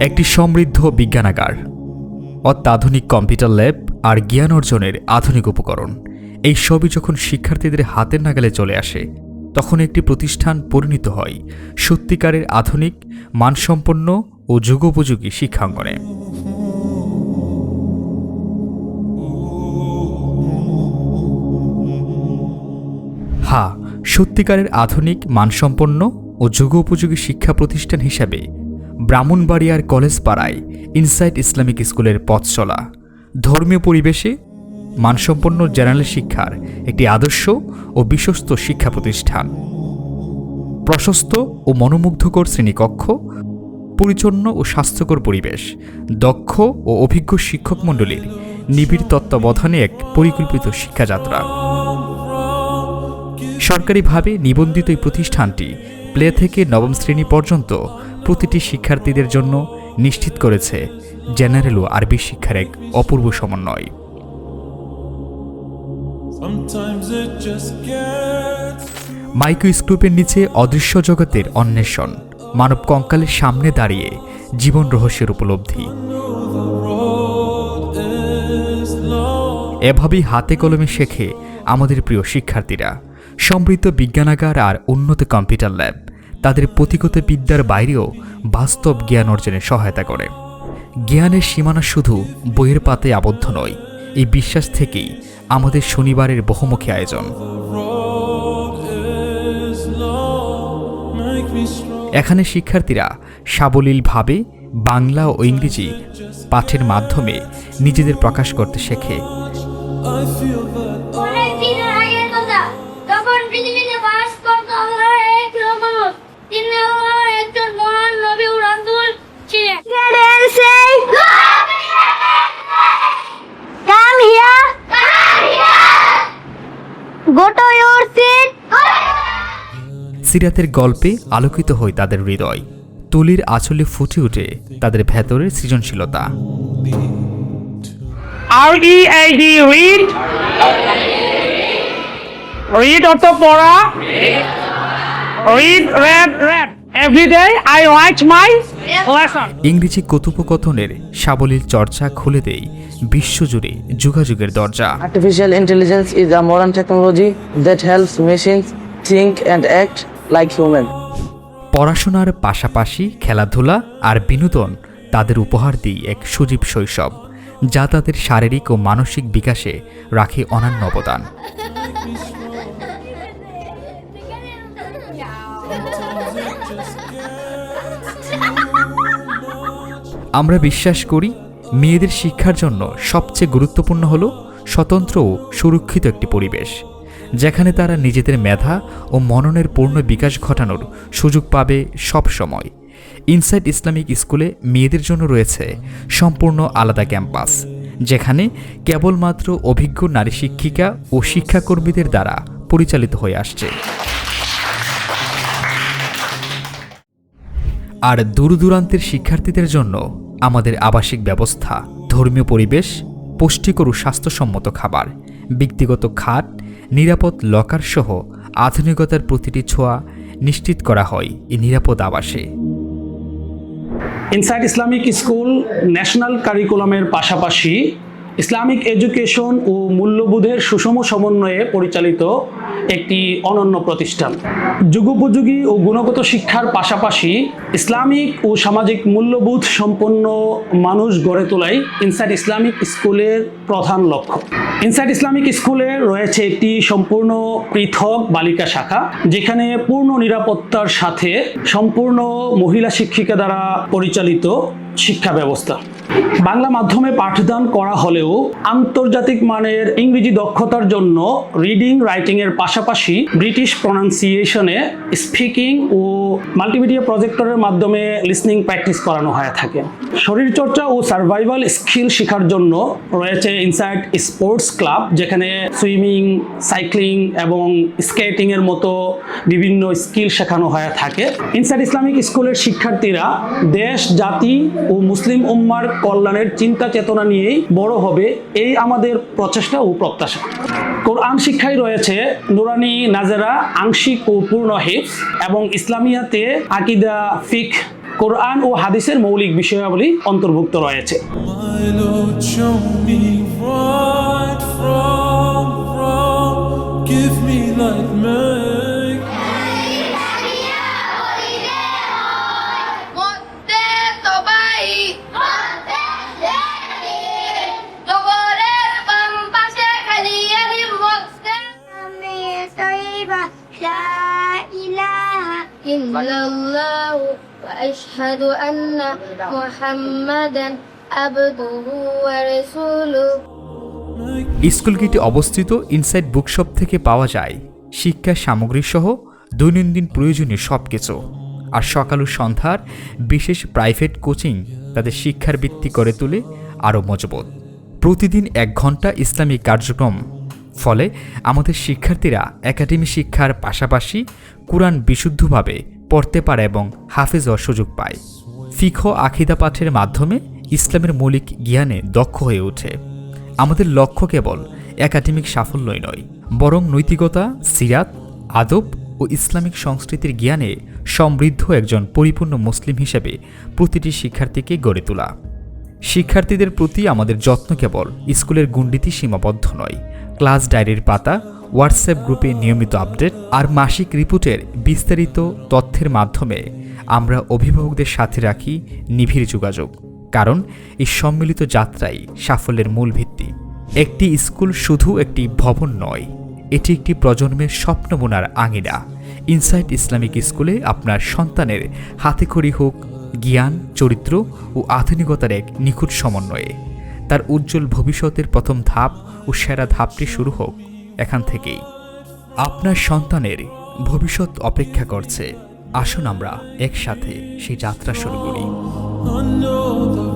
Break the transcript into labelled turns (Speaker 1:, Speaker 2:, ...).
Speaker 1: একটি সমৃদ্ধ বিজ্ঞানাগার, অত্যাধুনিক কম্পিউটার ল্যাব আর জ্ঞান অর্জনের আধুনিক উপকরণ, এই সবই যখন শিক্ষার্থীদের হাতের নাগালে চলে আসে, তখন একটি প্রতিষ্ঠান পরিণত হয় সত্যিকারের আধুনিক, মানসম্পন্ন ও যুগোপযোগী শিক্ষাঙ্গনে। হ্যাঁ, সত্যিকারের আধুনিক, মানসম্পন্ন ও যুগোপযোগী শিক্ষা প্রতিষ্ঠান হিসাবে ব্রাহ্মণবাড়িয়ার কলেজ পাড়ায় ইনসাইট ইসলামিক স্কুলের পথ চলা ধর্মীয় পরিবেশে মানসম্পন্ন জেনারেল শিক্ষার একটি আদর্শ ও বিশ্বস্ত শিক্ষা প্রতিষ্ঠান। প্রশস্ত ও মনোমুগ্ধকর শ্রেণীকক্ষ, পরিচ্ছন্ন ও স্বাস্থ্যকর পরিবেশ, দক্ষ ও অভিজ্ঞ শিক্ষক মণ্ডলীর নিবিড় তত্ত্বাবধানে এক পরিকল্পিত শিক্ষাযাত্রা। সরকারিভাবে নিবন্ধিত এই প্রতিষ্ঠানটি প্লে থেকে নবম শ্রেণী পর্যন্ত প্রতিটি শিক্ষার্থীদের জন্য নিশ্চিত করেছে জেনারেল ও আরবি শিক্ষার এক অপূর্ব সমন্বয়। মাইক্রোস্কোপের নিচে অদৃশ্য জগতের অন্বেষণ, মানব কঙ্কালের সামনে দাঁড়িয়ে জীবন রহস্যের উপলব্ধি। এভাবেই হাতে কলমে শেখে আমাদের প্রিয় শিক্ষার্থীরা। সমৃদ্ধ বিজ্ঞানাগার আর উন্নত কম্পিউটার ল্যাব তাদের পুঁথিগত বিদ্যার বাইরেও বাস্তব জ্ঞান অর্জনে সহায়তা করে। জ্ঞানের সীমানা শুধু বইয়ের পাতায় আবদ্ধ নয়, এই বিশ্বাস থেকেই আমাদের শনিবারের বহুমুখী আয়োজন। এখানে শিক্ষার্থীরা সাবলীলভাবে বাংলা ও ইংরেজি পাঠের মাধ্যমে নিজেদের প্রকাশ করতে শেখে। সিরাতের গল্পে আলোকিত হয় তাদের হৃদয়, তুলির আঁচলে ফুটে ওঠে তাদের ভেতরের সৃজনশীলতা।
Speaker 2: READ read, read অর্থ পড়া, read read every day I write my lesson।
Speaker 1: ইংরেজি কথোপকথনের সাবলীল চর্চা খুলে দেয় বিশ্বজুড়ে যোগাযোগের দরজা।
Speaker 3: Artificial intelligence is a modern technology that helps machines think and act like human.
Speaker 1: পড়াশোনার পাশাপাশি খেলাধুলা আর বিনোদন তাদের উপহার দেয় এক সজীব শৈশব, যা তাদের শারীরিক ও মানসিক বিকাশে রাখে অনন্য অবদান। আমরা বিশ্বাস করি, মেয়েদের শিক্ষার জন্য সবচেয়ে গুরুত্বপূর্ণ হল স্বতন্ত্র ও সুরক্ষিত একটি পরিবেশ, যেখানে তারা নিজেদের মেধা ও মননের পূর্ণ বিকাশ ঘটানোর সুযোগ পাবে সব সময়। ইনসাইট ইসলামিক স্কুলে মেয়েদের জন্য রয়েছে সম্পূর্ণ আলাদা ক্যাম্পাস, যেখানে কেবলমাত্র অভিজ্ঞ নারী শিক্ষিকা ও শিক্ষাকর্মীদের দ্বারা পরিচালিত হয়ে আসছে। আর দূরদূরান্তের শিক্ষার্থীদের জন্য আমাদের আবাসিক ব্যবস্থা, ধর্মীয় পরিবেশ, পুষ্টিকর ও স্বাস্থ্যসম্মত খাবার, ব্যক্তিগত খাট, নিরাপদ লকার সহ আধুনিকতার প্রতিটি ছোঁয়া নিশ্চিত করা হয় এই নিরাপদ আবাসে।
Speaker 4: ইনসাইট ইসলামিক স্কুল ন্যাশনাল কারিকুলামের পাশাপাশি ইসলামিক এডুকেশন ও মূল্যবোধের সুষম সমন্বয়ে পরিচালিত একটি অনন্য প্রতিষ্ঠান। যুগোপযোগী ও গুণগত শিক্ষার পাশাপাশি ইসলামিক ও সামাজিক মূল্যবোধ সম্পন্ন মানুষ গড়ে তোলাই ইনসাইট ইসলামিক স্কুলের প্রধান লক্ষ্য। ইনসাইট ইসলামিক স্কুলে রয়েছে একটি সম্পূর্ণ পৃথক বালিকা শাখা, যেখানে পূর্ণ নিরাপত্তার সাথে সম্পূর্ণ মহিলা শিক্ষিকা দ্বারা পরিচালিত শিক্ষা ব্যবস্থা। বাংলা মাধ্যমে পাঠদান করা হলেও আন্তর্জাতিক মানের ইংরেজি দক্ষতার জন্য রিডিং রাইটিং এর পাশাপাশি ব্রিটিশ প্রনাউন্সিয়েশনে স্পিকিং ও মাল্টিমিডিয়া প্রজেক্টরের মাধ্যমে লিসনিং প্র্যাকটিস করানো হয়ে থাকে। শরীরচর্চা ও সার্ভাইভাল স্কিল শেখার জন্য রয়েছে ইনসাইট স্পোর্টস ক্লাব, যেখানে সুইমিং, সাইক্লিং এবং স্কেটিং এর মতো বিভিন্ন স্কিল শেখানো হয়ে থাকে। ইনসাইট ইসলামিক স্কুলের শিক্ষার্থীরা দেশ, জাতি ও মুসলিম উম্মার কল্যাণের চিন্তা চেতনা নিয়েই বড় হবে, এই আমাদের প্রচেষ্টা ও প্রত্যাশা। কোরআন শিক্ষায় রয়েছে নুরানি নাজেরা, আংশিক ও পূর্ণ হিফজ, এবং ইসলামিয়াতে আকিদা, ফিকহ, কোরআন ও হাদিসের মৌলিক বিষয়াবলী অন্তর্ভুক্ত রয়েছে।
Speaker 5: My Lord, show me right from wrong. Give me light, make
Speaker 6: মধ্যে সবাই জগরের বাম পাশে খালি আলিম মধ্যে আমি তৈবা লা ইলাহা ইল্লাল্লাহ ওয়া আশহাদু আন্না মুহাম্মাদান আবদুহু ওয়া রাসূলুহু।
Speaker 1: স্কুল গেটে অবস্থিত ইনসাইড বুকশপ থেকে পাওয়া যায় শিক্ষা সামগ্রী সহ দৈনন্দিন প্রয়োজনীয় সব কিছু। আর সকাল ও সন্ধ্যার বিশেষ প্রাইভেট কোচিং তাদের শিক্ষার ভিত্তি করে তোলে আরও মজবুত। প্রতিদিন 1 ঘন্টা ইসলামিক কার্যক্রম, ফলে আমাদের শিক্ষার্থীরা একাডেমি শিক্ষার পাশাপাশি কুরআন বিশুদ্ধভাবে পড়তে পারে এবং হাফেজ হওয়ার সুযোগ পায়। ফিকহ আকিদা পাঠের মাধ্যমে ইসলামের মৌলিক জ্ঞানে দক্ষ হয়ে ওঠে। আমাদের লক্ষ্য কেবল একাডেমিক সাফল্যই নয়, বরং নৈতিকতা, সিরাত, আদব ও ইসলামিক সংস্কৃতির জ্ঞানে সমৃদ্ধ একজন পরিপূর্ণ মুসলিম হিসেবে প্রতিটি শিক্ষার্থীকে গড়ে তোলা। শিক্ষার্থীদের প্রতি আমাদের যত্ন কেবল স্কুলের গণ্ডিতে সীমাবদ্ধ নয়। ক্লাস ডায়েরির পাতা, হোয়াটসঅ্যাপ গ্রুপে নিয়মিত আপডেট আর মাসিক রিপোর্টের বিস্তারিত তথ্যের মাধ্যমে আমরা অভিভাবকদের সাথে রাখি নিবিড় যোগাযোগ। কারণ এই সম্মিলিত যাত্রাই সাফল্যের মূল ভিত্তি। একটি স্কুল শুধু একটি ভবন নয়, এটি একটি প্রজন্মের স্বপ্ন বোনার আঙিনা। ইনসাইট ইসলামিক স্কুলে আপনার সন্তানের হাতেখড়ি হোক জ্ঞান, চরিত্র ও আধুনিকতার এক নিখুঁত সমন্বয়ে। তার উজ্জ্বল ভবিষ্যতের প্রথম ধাপ ও সেরা ধাপটি শুরু হোক এখান থেকেই। আপনার সন্তানের ভবিষ্যৎ অপেক্ষা করছে। আসুন আমরা একসাথে সেই যাত্রা শুরু করি।
Speaker 5: I know the